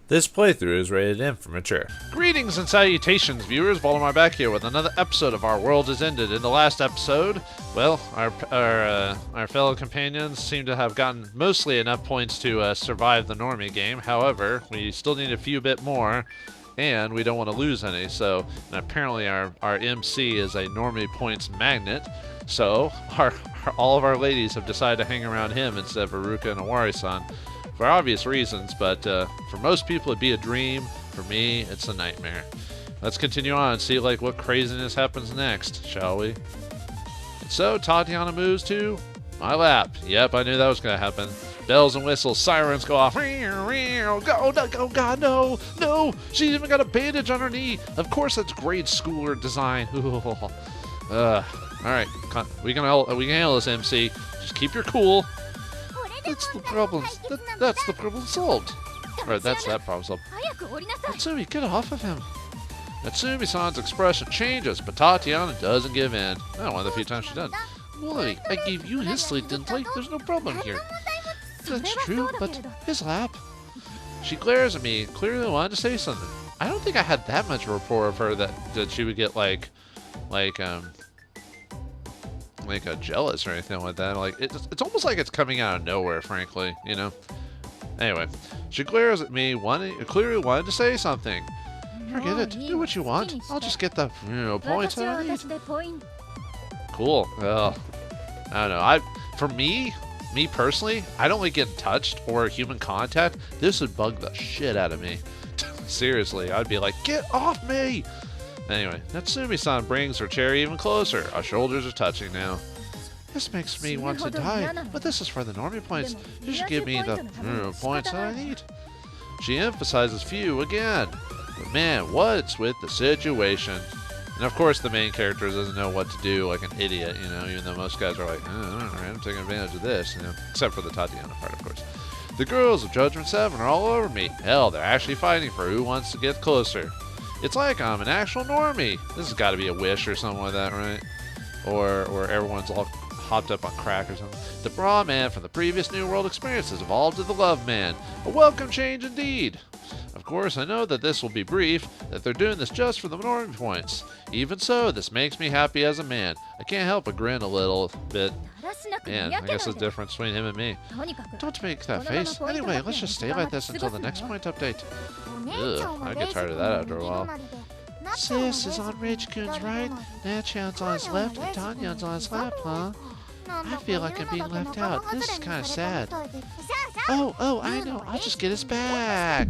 This playthrough is rated M for mature. Greetings and salutations, viewers. Vauldemare back here with another episode of Our World Is Ended. In the last episode, well, our fellow companions seem to have gotten mostly enough points to survive the normie game. However, we still need a few bit more, and we don't want to lose any. So, and apparently our MC is a normie points magnet. So, all of our ladies have decided to hang around him instead of Haruka and Awari-san. For obvious reasons, but for most people it'd be a dream. For me, it's a nightmare. Let's continue on and see what craziness happens next, shall we? And so Tatiana moves to my lap. Yep, I knew that was gonna happen. Bells and whistles, sirens go off. Go, no, God, no, no! She's even got a bandage on her knee. Of course, that's grade schooler design. All right, we can handle this, MC. Just keep your cool. That's the problem. That's the problem solved. Or that's that problem solved. Natsumi, get off of him. Natsumi-san's expression changes, but Tatiana doesn't give in. One of the few times she does. Boy, I gave you his sleep, didn't I? There's no problem here. That's true, but his lap. She glares at me, clearly wanted to say something. I don't think I had that much rapport of her that she would get like a jealous or anything like that. It's almost like it's coming out of nowhere, frankly, you know. Anyway, she glares at me, clearly wanted to say something. Forget it. Do what you want. I'll just get the points that I need. Cool. I don't know. For me personally, I don't like getting touched or human contact. This would bug the shit out of me. Seriously, I'd be like, get off me! Anyway, Natsumi-san brings her chair even closer. Our shoulders are touching now. This makes me want to die, but this is for the normie points. You should give me the points that I need. She emphasizes few again. But man, what's with the situation? And of course the main character doesn't know what to do like an idiot, you know, even though most guys are like, alright, I'm taking advantage of this, you know, except for the Tatiana part, of course. The girls of Judgement 7 are all over me. Hell, they're actually fighting for who wants to get closer. It's like I'm an actual normie. This has got to be a wish or something like that, right? Or everyone's all hopped up on crack or something. The bra man from the previous New World experience has evolved to the love man. A welcome change indeed. Of course, I know that this will be brief, that they're doing this just for the normie points. Even so, this makes me happy as a man. I can't help but grin a little bit. Man, I guess there's a difference between him and me. Don't make that face. Anyway, let's just stay like this until the next point update. Ugh, I get tired of that after a while. Sis is on Reiji-kun's right, Nachan's on his left, and Tanyan's on his left, huh? I feel like I'm being left out. This is kind of sad. Oh, I know. I'll just get his back.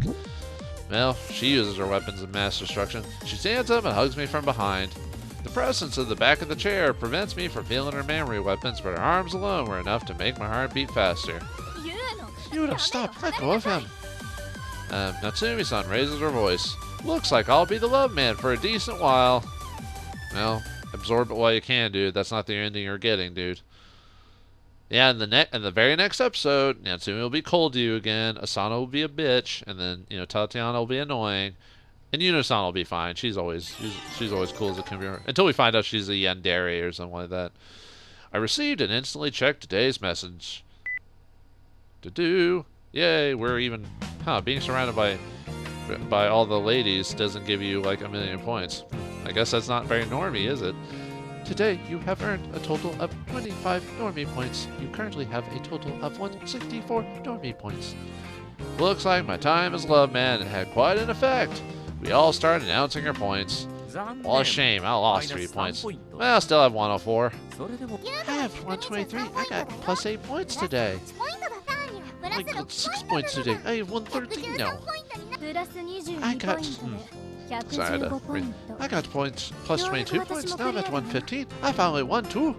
Well, she uses her weapons of mass destruction. She stands up and hugs me from behind. The presence of the back of the chair prevents me from feeling her memory weapons, but her arms alone were enough to make my heart beat faster. Yuno, stop. Let go of him. Natsumi-san raises her voice. Looks like I'll be the love man for a decent while. Well, absorb it while you can, dude. That's not the ending you're getting, dude. Yeah, in the very next episode, Natsumi will be cold to you again. Asana will be a bitch, and then Tatiana will be annoying, and Yuno-san will be fine. She's always cool as a computer until we find out she's a yandere or something like that. I received and instantly checked today's message. Yay, we're even. Being surrounded by all the ladies doesn't give you like a million points. I guess that's not very normie, is it? Today, you have earned a total of 25 normie points. You currently have a total of 164 normie points. Looks like my time as love man had quite an effect. We all started announcing our points. What a shame, I lost 3 points. Well, I still have 104. I have 123. I got plus 8 points today. I got 6 points today. I have 113 now. I got points plus 22 points. Now I'm at 115. I finally won too.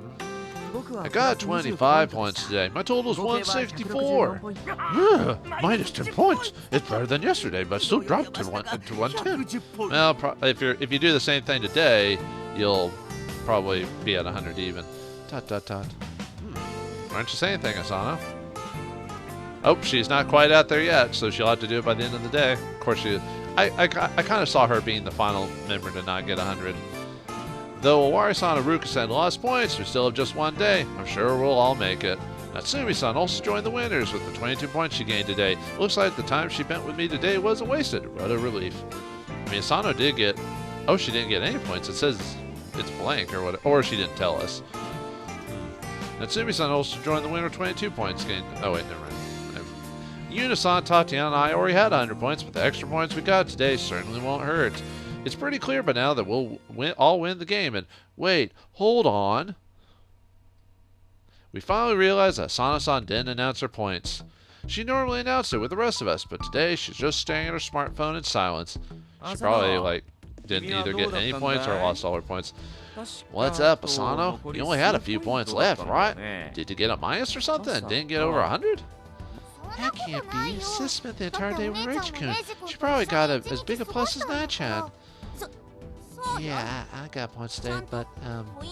I got 25 points today. My total is 164. Yeah, minus 10 points. It's better than yesterday, but still dropped to 110. Well, if you do the same thing today, you'll probably be at 100 even. Why don't you say anything, Asana? Oh, she's not quite out there yet, so she'll have to do it by the end of the day. Of course, I kind of saw her being the final member to not get 100. Though Awari-san and Haruka-san lost points, we still have just one day. I'm sure we'll all make it. Natsumi-san also joined the winners with the 22 points she gained today. Looks like the time she spent with me today wasn't wasted. What a relief. I mean, Asano did get... Oh, she didn't get any points. It says it's blank or what, or she didn't tell us. Natsumi-san also joined the winner with 22 points gained. Oh, wait, never mind. Unisan, Tatiana, and I already had 100 points, but the extra points we got today certainly won't hurt. It's pretty clear by now that we'll all win the game. And wait, hold on. We finally realized that Sana-san didn't announce her points. She normally announced it with the rest of us, but today she's just staring at her smartphone in silence. She probably, didn't either get any points or lost all her points. What's up, Asano? You only had a few points left, right? Did you get a minus or something and didn't get over 100? That can't be. Sis spent the entire day with Reiji-kun. She probably got as big a plus as Nai-chan. Yeah, I got points today, but,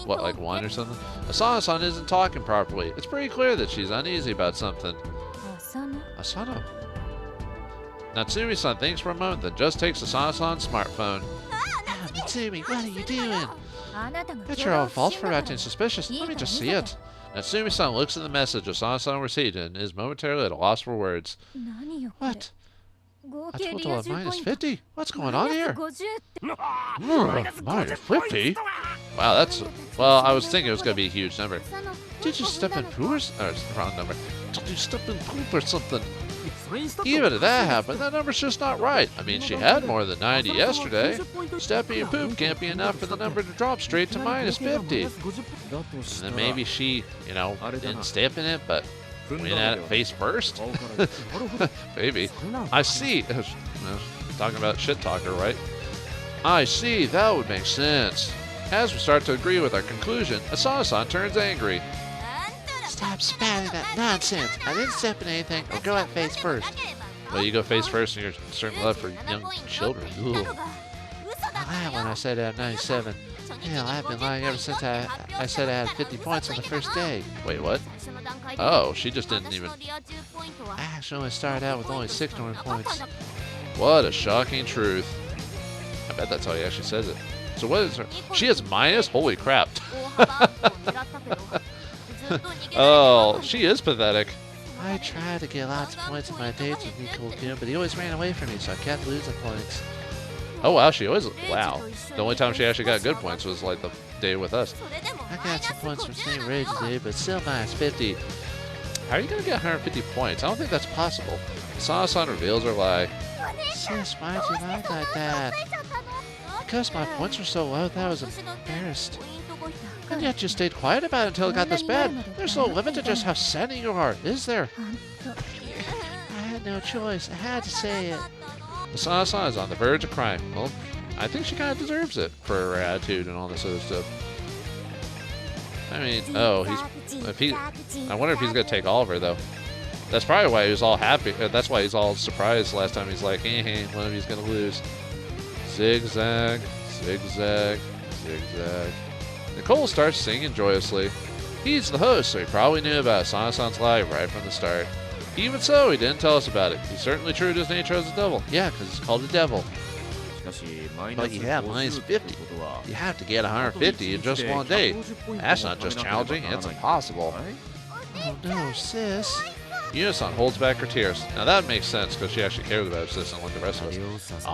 what, like 1 or something? Asano-san isn't talking properly. It's pretty clear that she's uneasy about something. Asano? Natsumi-san thinks for a moment, then just takes Asano-san's smartphone. Natsumi, what are you doing? It's your own fault for acting suspicious. Let me just see it. Natsumi-san looks at the message Asano-san received and is momentarily at a loss for words. What? A total of minus 50? What's going on here? Minus 50? Wow, that's... Well, I was thinking it was going to be a huge number. Did you step in poo or... it's the wrong number. Did you step in poop or something? Even if that happened, that number's just not right. I mean, she had more than 90 yesterday. Stepping in poop can't be enough for the number to drop straight to minus 50. And then maybe she, didn't step in it, but went at it face first? Maybe. I see. Talking about shit talker, right? I see. That would make sense. As we start to agree with our conclusion, Asano-san turns angry. Stop spouting that nonsense. I didn't step in anything or go at face first. Well, you go face first and you're certain love for young children. Ooh. I lied when I said I had 97. Hell, I've been lying ever since I said I had 50 points on the first day. Wait, what? Oh, she just didn't even... I actually only started out with only 600 points. What a shocking truth. I bet that's how he actually says it. So what is her... She has minus? Holy crap. Oh, she is pathetic. I tried to get lots of points in my dates with Nico-kun, but he always ran away from me, so I kept losing points. Oh wow, she always... Wow. The only time she actually got good points was like the day with us. I got some points from St. Reiji today, but still minus 50. How are you going to get 150 points? I don't think that's possible. Asano-san reveals her lie. Sis, why'd you lie like that? Because my points were so low that I was embarrassed. And yet you stayed quiet about it until it got this bad. There's no limit to just how sunny you are, is there? I had no choice. I had to say it. Asano-san is on the verge of crying. Well, I think she kind of deserves it for her attitude and all this other stuff. I mean, oh, I wonder if he's going to take all of her, though. That's probably why he was all happy. That's why he's all surprised last time. He's like, hey, one of you's going to lose. Zigzag, zigzag, zigzag. Nicole starts singing joyously. He's the host, so he probably knew about Asano-san's lie right from the start. Even so, he didn't tell us about it. He's certainly true to his nature as a devil. Yeah, because he's called a devil. But you have minus 50. You have to get 150 in just one day. That's not just challenging, it's impossible. Oh no, sis. Unisan holds back her tears. Now that makes sense, because she actually cares about her sis unlike the rest of us.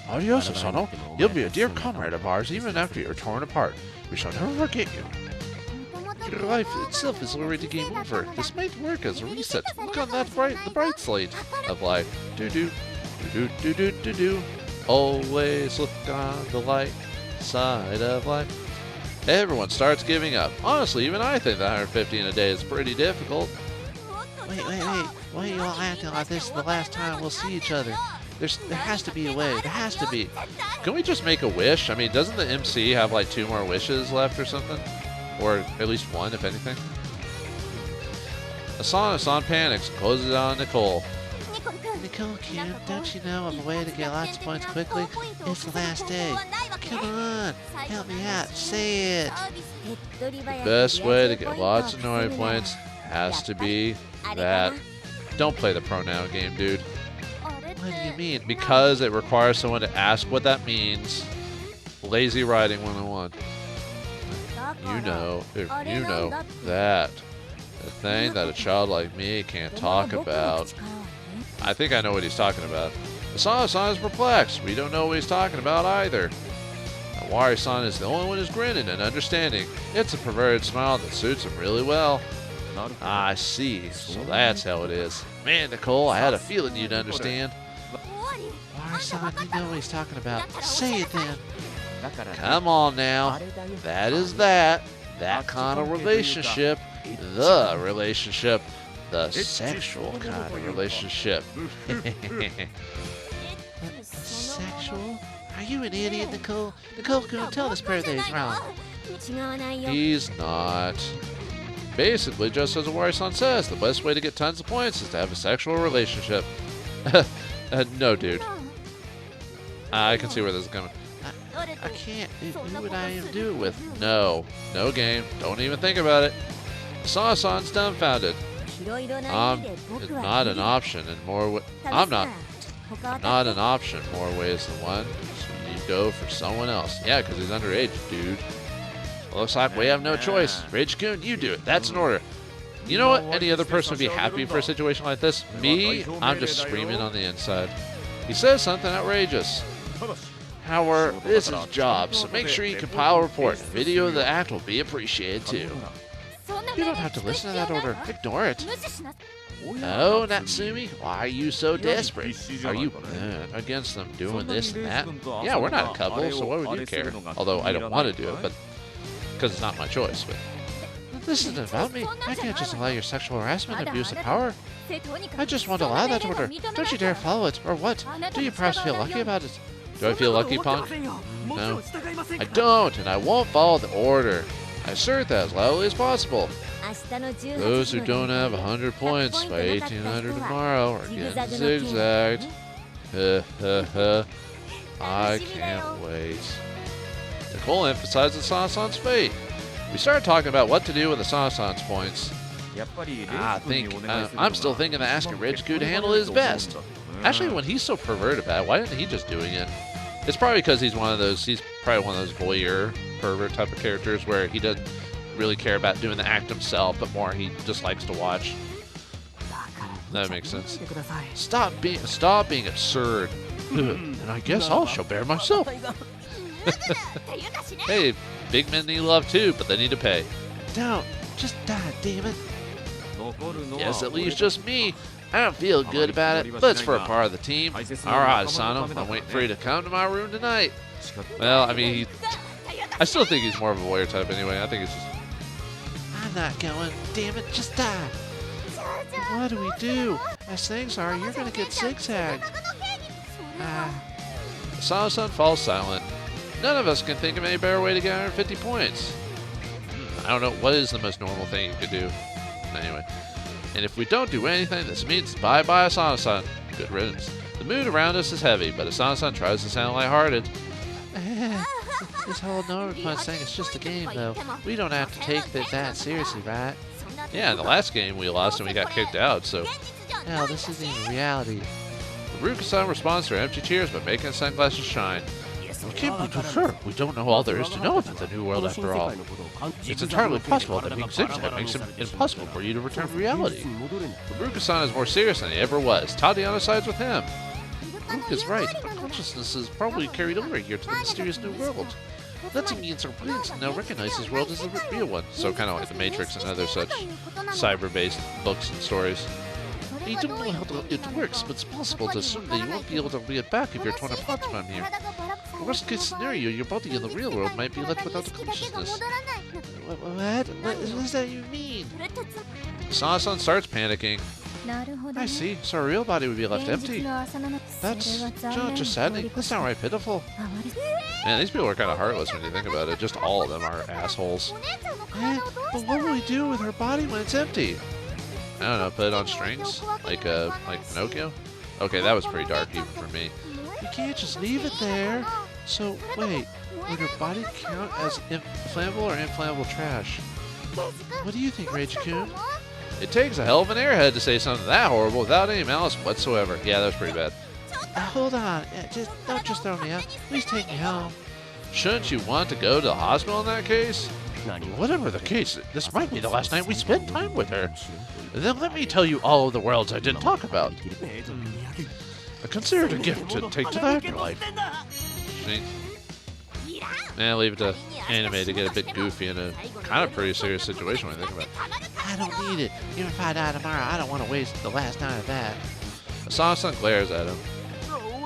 Adios, Asano. You'll be a dear comrade of ours even after you're torn apart. We shall never forget you. Your life itself is already game over. This might work as a reset. Look on the bright slate of life. Do-do, do-do, do-do. Always look on the light side of life. Everyone starts giving up. Honestly, even I think that 150 in a day is pretty difficult. Wait. Why are you all acting like this is the last time we'll see each other? There has to be a way. There has to be. Can we just make a wish? I mean, doesn't the MC have like 2 more wishes left or something? Or at least 1, if anything? Asano-san panics and closes it on Nicole. Nicole-kun, don't you know of a way to get lots of points quickly? It's the last day. Come on, help me out. Say it. The best way to get lots of Nori points has to be that. Don't play the pronoun game, dude. What do you mean? Because it requires someone to ask what that means. Lazy writing 101. You know that. The thing that a child like me can't talk about. I think I know what he's talking about. Asana-san is perplexed. We don't know what he's talking about either. Wari-san is the only one who's grinning and understanding. It's a perverted smile that suits him really well. I see. So that's how it is. Man, Nicole, I had a feeling you'd understand. Wari-san, you know what he's talking about. Say it then. Come on now. That is that. That kind of relationship. The relationship. The sexual kind of relationship. Sexual? Are you an idiot, Nicole? Nicole, couldn't tell this birthday is wrong. He's not. Basically, just as Wari-san says, the best way to get tons of points is to have a sexual relationship. No, dude. I can see where this is coming. I can't. Who would I even do it with? No. No game. Don't even think about it. Asana-san's dumbfounded. It's not an option in more I'm not an option more ways than one. So you go for someone else. Yeah, because he's underage, dude. Looks like we have no choice. Reiji-kun, you do it. That's an order. You know what? Any other person would be happy for a situation like this? Me? I'm just screaming on the inside. He says something outrageous. However, this is his job, so make sure you compile a report. Video of the act will be appreciated too. You don't have to listen to that order. Ignore it. Oh, Natsumi, why are you so desperate? Are you against them doing this and that? Yeah, we're not a couple, so why would you care? Although I don't want to do it, but because it's not my choice. But this isn't about me. I can't just allow your sexual harassment and abuse of power. I just want to allow that order. Don't you dare follow it, or what? Do you perhaps feel lucky about it? Do I feel lucky, punk? No. I don't, and I won't follow the order. I assert that as loudly as possible. Those who don't have 100 points by 1800 tomorrow are getting zigzagged. I can't wait. Nicole emphasizes Asana-san's fate. We started talking about what to do with Asana-san's points. I'm still thinking that asking Reiji-kun to handle it is best. Actually, when he's so perverted about it, why isn't he just doing it? It's probably because he's probably one of those voyeur pervert type of characters where he doesn't really care about doing the act himself, but more he just likes to watch. That makes sense. Stop being absurd. And I guess I'll show bear myself. Hey, big men need love too, but they need to pay. Don't. Just die, damn it. Yes, at least just me. I don't feel good about it, but it's for a part of the team. Alright, Asano, I'm waiting for you to come to my room tonight. Well, I mean, I still think he's more of a warrior type anyway. I think it's just... I'm not going. Damn it, just die. What do we do? As things are, you're going to get zigzagged. Asano-san falls silent. None of us can think of any better way to get 150 points. I don't know, what is the most normal thing you could do? Anyway. And if we don't do anything, this means bye-bye Asana-san. Good riddance. The mood around us is heavy, but Asana-san tries to sound lighthearted. This whole Norman thing is just a game, though. We don't have to take that seriously, right? Yeah, in the last game we lost and we got kicked out, so... Hell, this isn't even reality. Ruka-san responds to her empty cheers by making his sunglasses shine. We can't be too sure. We don't know all there is to know about the new world after all. It's entirely possible that being zigzag makes it impossible for you to return to reality. Ruka-san is more serious than he ever was. Tatiana sides with him. Ruka's right. Our consciousness is probably carried over here to the mysterious new world. Nothing means our brains now recognize this world as the real one. So kind of like The Matrix and other such cyber-based books and stories. You don't know how it works, but it's possible to assume that you won't be able to get back if you're torn apart from here. The worst case scenario, your body in the real world might be left without a consciousness. What? What does that even mean? Asana-san starts panicking. I see, so our real body would be left empty. That's just saddening. That's downright pitiful. Man, these people are kind of heartless when you think about it. Just all of them are assholes. But what will we do with her body when it's empty? I don't know, put it on strings? Like Pinocchio? Okay, that was pretty dark even for me. You can't just leave it there. So, wait, would her body count as flammable or inflammable trash? What do you think, Reiji-kun? It takes a hell of an airhead to say something that horrible without any malice whatsoever. Yeah, that was pretty bad. Hold on, don't just throw me out. Please take me home. Shouldn't you want to go to the hospital in that case? Whatever the case, this might be the last night we spent time with her. Then let me tell you all of the worlds I didn't talk about. I consider it a gift to take to the afterlife. Man, leave it to anime to get a bit goofy in a kind of pretty serious situation when I think about it. I don't need it. Even if I die tomorrow, I don't want to waste the last night of that. Asana-san glares at him.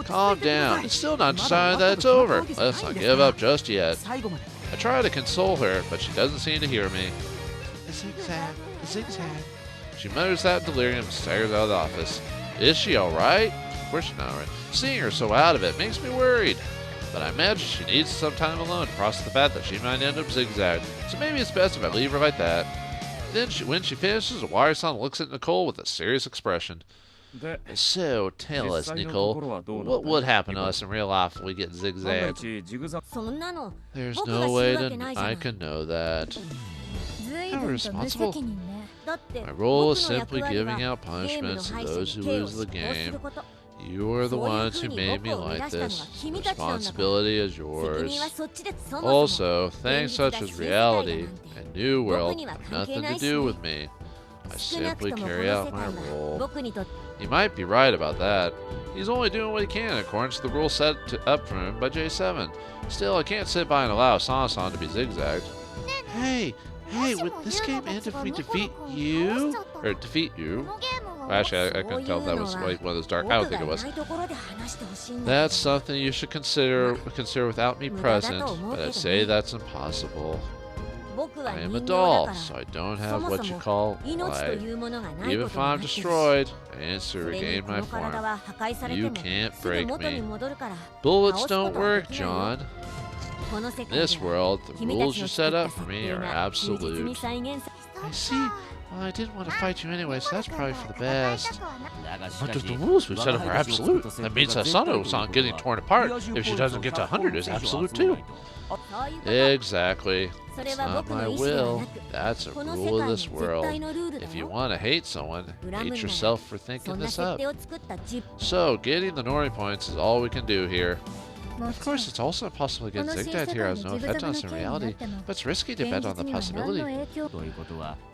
Calm down. It's still not decided that it's over. Let's not give up just yet. I try to console her, but she doesn't seem to hear me. The zigzag, the zigzag. She mutters that in delirium and staggers out of the office. Is she alright? Of course she's not alright. Seeing her so out of it makes me worried. But I imagine she needs some time alone to process the fact that she might end up zigzagged. So maybe it's best if I leave her like that. Then when she finishes, Wire-san looks at Nicole with a serious expression. So, tell us, Nicole, what would happen to us in real life if we get zigzagged? There's no way that I can know that. How responsible? My role is simply giving out punishments to those who lose the game. You are the ones who made me like this. The responsibility is yours. Also, things such as reality and New World have nothing to do with me. I simply carry out my role. He might be right about that. He's only doing what he can according to the rules set up for him by J7. Still, I can't sit by and allow Asana-san to be zigzagged. Hey, would this game end if we defeat you? Or defeat you? Actually, I couldn't tell if that was like one of those dark. I don't think it was. That's something you should consider without me present, but I'd say that's impossible. I am a doll, so I don't have what you call life. Even if I'm destroyed, I instantly regain my form. You can't break me. Bullets don't work, John. In this world, the rules you set up for me are absolute. I see. Well, I didn't want to fight you anyway, so that's probably for the best. But if the rules we set up are absolute, that means Asano-san getting torn apart if she doesn't get to 100 is absolute too. Exactly. It's not my will. That's a rule of this world. If you want to hate someone, hate yourself for thinking this up. So, getting the Nori points is all we can do here. Of course, it's also possible to get zigzagged here has no effect on us in reality, but it's risky to bet on the possibility.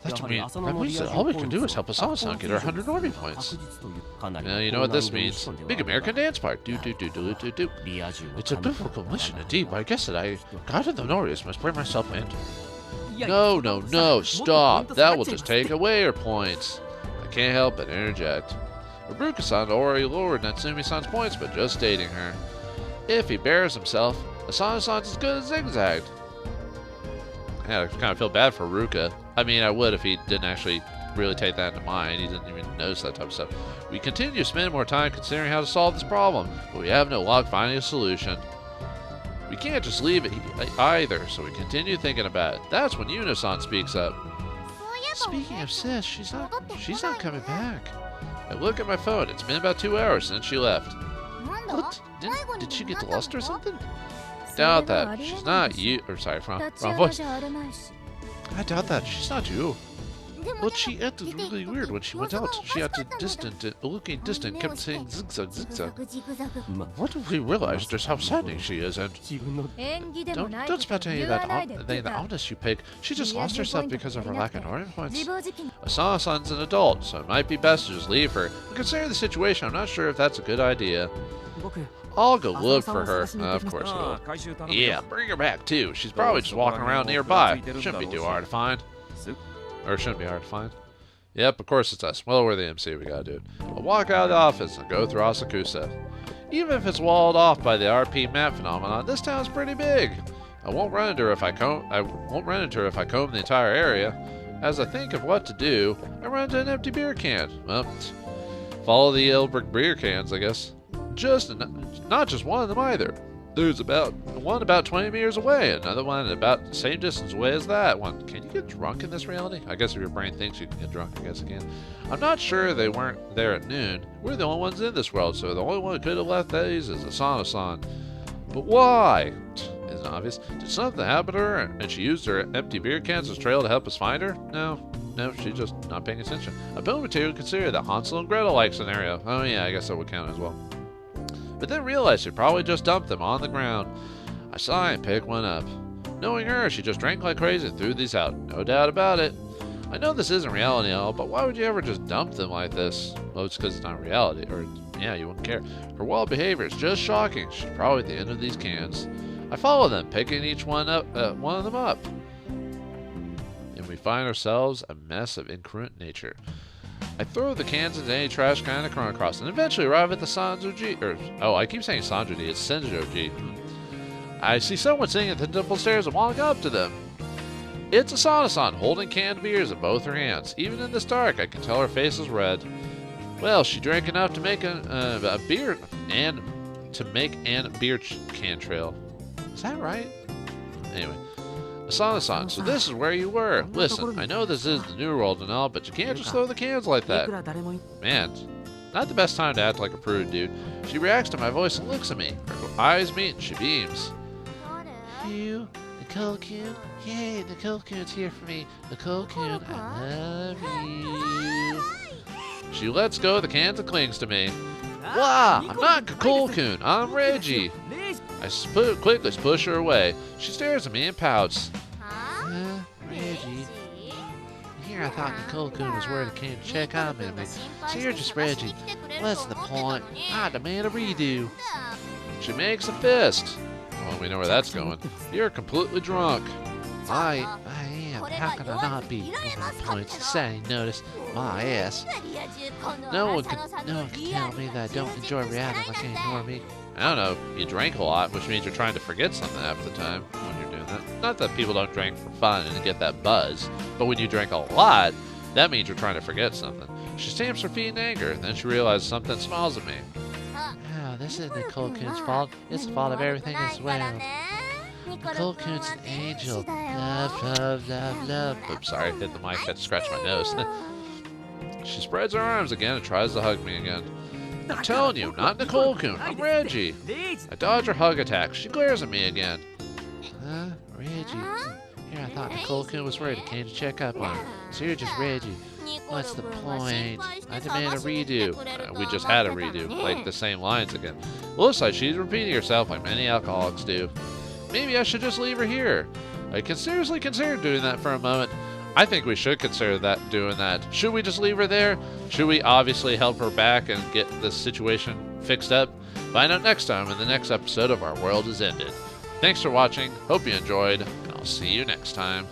That means that all we can do is help Asana-san get her 100 Nori points. Now, you know what this means. Big American dance part. Do. It's a difficult mission indeed, but I guess that I got in the Noris must bring myself in. No, stop. That will just take away her points. I can't help but interject. Ibuka-san already lowered Natsumi-san's points, but just stating her. If he bears himself, Asana-san's as good as zigzagged. Yeah, I kind of feel bad for Ruka. I mean, I would if he didn't actually really take that into mind. He didn't even notice that type of stuff. We continue to spend more time considering how to solve this problem, but we have no luck finding a solution. We can't just leave it either, so we continue thinking about it. That's when Yuno-san speaks up. Speaking of Sis, she's not coming back. I look at my phone. It's been about 2 hours since she left. What? Did she get lost or something? Doubt that. She's not you. Or sorry, wrong voice. I doubt that. She's not you. But she acted really weird when she went out. She acted looking distant, kept saying zigzag. What if we realized just how saddening she is and... Don't spend any of that honest, you pig. She just lost herself because of her lack of Nori points. Asana-san's an adult, so it might be best to just leave her. But considering the situation, I'm not sure if that's a good idea. I'll go look for her. Of course you will. Yeah, bring her back too. She's probably just walking around nearby. Shouldn't be too hard to find. Or shouldn't be hard to find. Yep, of course it's us. Well, we're the MC, we gotta do it. I'll walk out of the office and go through Asakusa. Even if it's walled off by the RP map phenomenon, this town's pretty big. I won't run into her if I comb the entire area. As I think of what to do, I run into an empty beer can. Well, follow the Elbrick beer cans, I guess. Not just one of them either. There's one about 20 meters away, another one about the same distance away as that one. Can you get drunk in this reality? I guess if your brain thinks you can get drunk, I guess it can. I'm not sure they weren't there at noon. We're the only ones in this world, so the only one who could have left these is Asana-san. But why? Isn't obvious. Did something happen to her and she used her empty beer cans as trail to help us find her? No, she's just not paying attention. A building material consider the Hansel and Gretel-like scenario. Oh yeah, I guess that would count as well. But then realized she probably just dumped them on the ground. I sigh and pick one up. Knowing her, she just drank like crazy and threw these out. No doubt about it. I know this isn't reality and all, but why would you ever just dump them like this? Well, it's because it's not reality, or yeah, you wouldn't care. Her wild behavior is just shocking. She's probably at the end of these cans. I follow them, picking each one of them up. And we find ourselves a mess of incongruent nature. I throw the cans into any trash can I come across, and eventually arrive at the Sanjuji, I keep saying Sanjuji, it's Senjoji. I see someone sitting at the temple stairs and walk up to them. It's Asana-san, holding canned beers in both her hands. Even in this dark, I can tell her face is red. Well, she drank enough to make a beer and to make an beer can trail. Is that right? Anyway. Asana-san, so this is where you were. Listen, I know this is the New World and all, but you can't just throw the cans like that. Man, not the best time to act like a prude, dude. She reacts to my voice and looks at me. Her eyes meet and she beams. You, Nicole-kun? Yay, Nicole-kun's here for me. Nicole-kun, I love you. She lets go of the cans and clings to me. Wow, I'm not Nicole-kun, I'm Reiji. I quickly push her away. She stares at me and pouts. Reiji. Here I thought Nicole-kun was worried I came to check on me. So you're just Reiji. What's the point? I demand a redo. She makes a fist. Well, we know where that's going. You're completely drunk. I am. How can I not be? My points to say, notice my ass. No one can tell me that I don't enjoy reality like they ignore me. I don't know, you drank a lot, which means you're trying to forget something half the time when you're doing that. Not that people don't drink for fun and get that buzz, but when you drink a lot, that means you're trying to forget something. She stamps her feet in anger, then she realizes something smiles at me. Oh, this isn't Nicole-kun's fault. It's the fault of everything as well. Nicole-kun's an angel. Love, love, love, love. Oops, sorry, I hit the mic, had to scratch my nose. She spreads her arms again and tries to hug me again. I'm telling you, not Nicole-kun, I'm Reiji. I dodge her hug attack. She glares at me again. Reiji. Here, I thought Nicole-kun was worried I came to check up on her. So you're just Reiji. What's the point? I demand a redo. We just had a redo, like the same lines again. Looks like she's repeating herself like many alcoholics do. Maybe I should just leave her here. I can seriously consider doing that for a moment. I think we should consider doing that. Should we just leave her there? Should we obviously help her back and get this situation fixed up? Find out next time in the next episode of Our World Is Ended. Thanks for watching. Hope you enjoyed, and I'll see you next time.